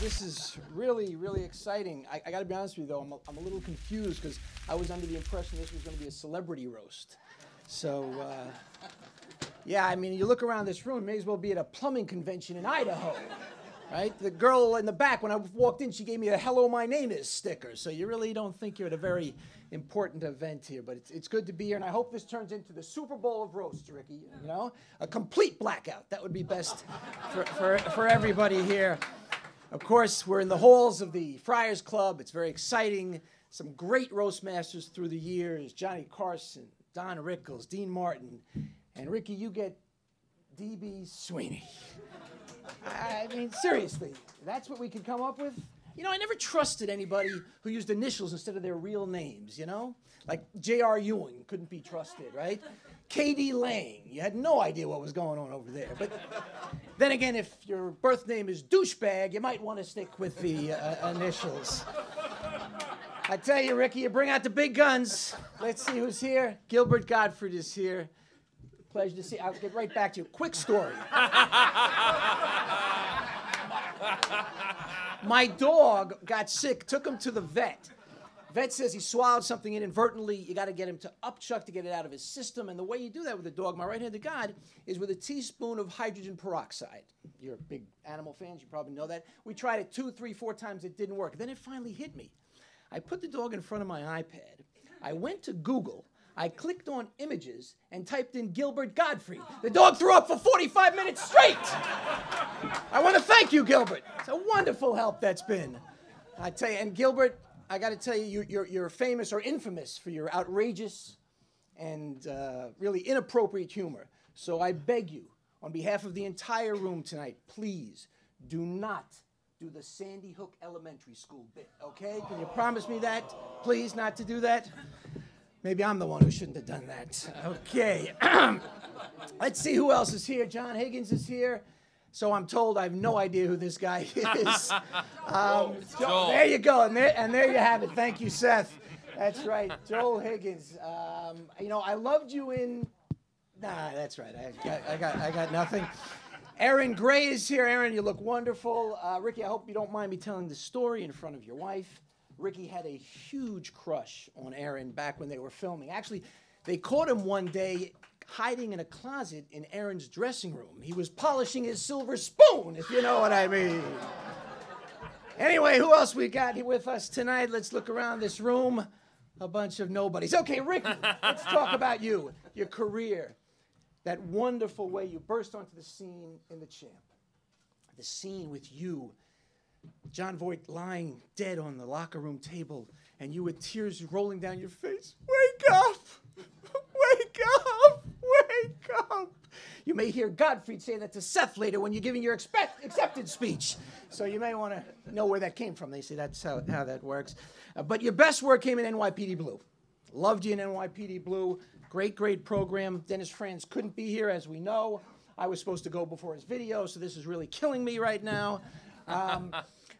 This is really, really exciting. I got to be honest with you, though, I'm a little confused because I was under the impression this was going to be a celebrity roast. So, yeah, I mean, you look around this room, may as well be at a plumbing convention in Idaho, right? The girl in the back, when I walked in, she gave me a "Hello, my name is" sticker. So you really don't think you're at a very important event here, but it's good to be here, and I hope this turns into the Super Bowl of roasts, Ricky. You know, a complete blackout. That would be best for everybody here. Of course, we're in the halls of the Friars Club. It's very exciting. Some great roast masters through the years: Johnny Carson, Don Rickles, Dean Martin, and Ricky, you get D.B. Sweeney. I mean, seriously, that's what we could come up with? You know, I never trusted anybody who used initials instead of their real names, you know? Like J.R. Ewing couldn't be trusted, right? K.D. Lang, you had no idea what was going on over there. But then again, if your birth name is Douchebag, you might want to stick with the initials. I tell you, Ricky, you bring out the big guns. Let's see who's here. Gilbert Gottfried is here. Pleasure to see you. I'll get right back to you. Quick story. My dog got sick, took him to the vet. Vet says he swallowed something inadvertently. You got to get him to upchuck to get it out of his system. And the way you do that with a dog, my right-handed God, is with a teaspoon of hydrogen peroxide. You're big animal fans. You probably know that. We tried it 2, 3, 4 times. It didn't work. Then it finally hit me. I put the dog in front of my iPad. I went to Google. I clicked on images and typed in Gilbert Gottfried. The dog threw up for 45 minutes straight. I want to thank you, Gilbert. It's a wonderful help that's been. I tell you, and Gilbert, I got to tell you, you're famous or infamous for your outrageous and really inappropriate humor. So I beg you, on behalf of the entire room tonight, please do not do the Sandy Hook Elementary School bit, okay? Can you promise me that? Please not to do that? Maybe I'm the one who shouldn't have done that. Okay. Let's see who else is here. John Higgins is here. So I'm told. I have no idea who this guy is. There you go. And there you have it. Thank you, Seth. That's right. Joel Higgins. You know, I loved you in... Nah, that's right. I got nothing. Aaron Gray is here. Aaron, you look wonderful. Ricky, I hope you don't mind me telling the story in front of your wife. Ricky had a huge crush on Aaron back when they were filming. Actually, they caught him one day hiding in a closet in Aaron's dressing room. He was polishing his silver spoon, if you know what I mean. Anyway, who else we got here with us tonight? Let's look around this room. A bunch of nobodies. Okay, Ricky, let's talk about you, your career, that wonderful way you burst onto the scene in The Champ. The scene with you, John Voight lying dead on the locker room table, and you with tears rolling down your face. Wake up! Wake up! Wake up! You may hear Gottfried say that to Seth later when you're giving your acceptance speech. So you may want to know where that came from. They say that's how that works. But your best work came in NYPD Blue. Loved you in NYPD Blue. Great, great program. Dennis Franz couldn't be here, as we know. I was supposed to go before his video, so this is really killing me right now.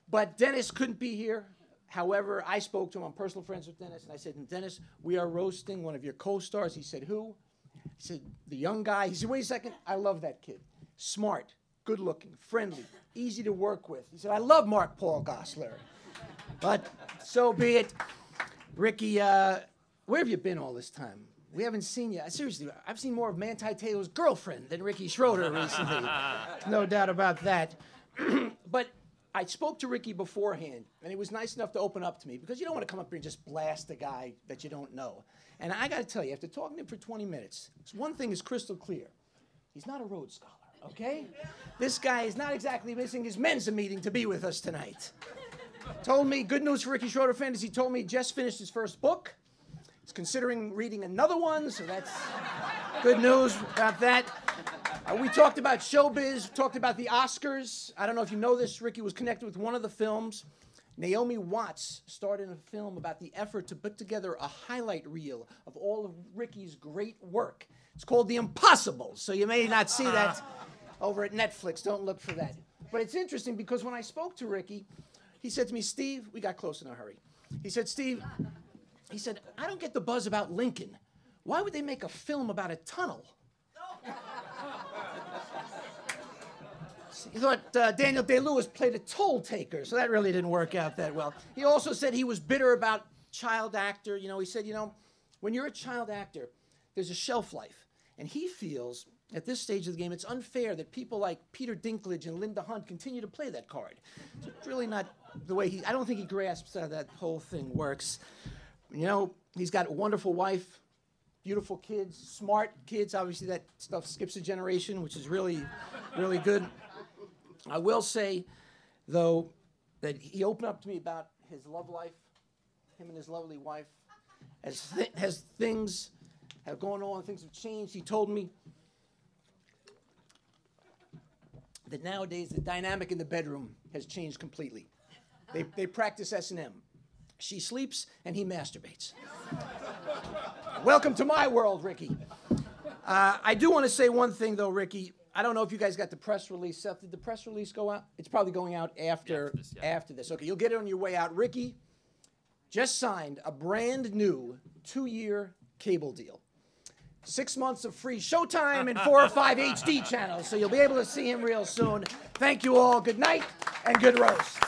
But Dennis couldn't be here. However, I spoke to him. I'm personal friends with Dennis, and I said, Dennis, we are roasting one of your co-stars. He said, who? He said, the young guy. He said, wait a second. I love that kid. Smart, good-looking, friendly, easy to work with. He said, I love Mark Paul Gosselaar. But so be it. Ricky, where have you been all this time? We haven't seen you. Seriously, I've seen more of Manti Te'o's girlfriend than Ricky Schroeder recently. No doubt about that. But I spoke to Ricky beforehand, and he was nice enough to open up to me because you don't want to come up here and just blast a guy that you don't know. And I got to tell you, after talking to him for 20 minutes, one thing is crystal clear. He's not a Rhodes Scholar, okay? This guy is not exactly missing his Mensa meeting to be with us tonight. Told me, good news for Ricky Schroeder fans, he told me he just finished his first book. He's considering reading another one, so that's good news about that. We talked about showbiz, talked about the Oscars. I don't know if you know this, Ricky was connected with one of the films. Naomi Watts starred in a film about the effort to put together a highlight reel of all of Ricky's great work. It's called The Impossible, so you may not see that over at Netflix. Don't look for that. But it's interesting because when I spoke to Ricky, he said to me, Steve, we got close in a hurry. He said, Steve, I don't get the buzz about Lincoln. why would they make a film about a tunnel? He thought Daniel Day-Lewis played a toll taker, so that really didn't work out that well. He also said he was bitter about child actor. You know, he said, you know, when you're a child actor, there's a shelf life. And he feels, at this stage of the game, it's unfair that people like Peter Dinklage and Linda Hunt continue to play that card. So it's really not the way I don't think he grasps how that whole thing works. You know, he's got a wonderful wife, beautiful kids, smart kids. Obviously, that stuff skips a generation, which is really, really good. I will say, though, that he opened up to me about his love life, him and his lovely wife. As things have gone on, things have changed, he told me that nowadays the dynamic in the bedroom has changed completely. They practice S&M. She sleeps and he masturbates. Welcome to my world, Ricky. I do want to say one thing, though, Ricky. I don't know if you guys got the press release. Seth, did the press release go out? It's probably going out after this. Okay, you'll get it on your way out. Ricky just signed a brand new 2-year cable deal. 6 months of free Showtime and 4 or 5 HD channels, so you'll be able to see him real soon. Thank you all. Good night and good roast.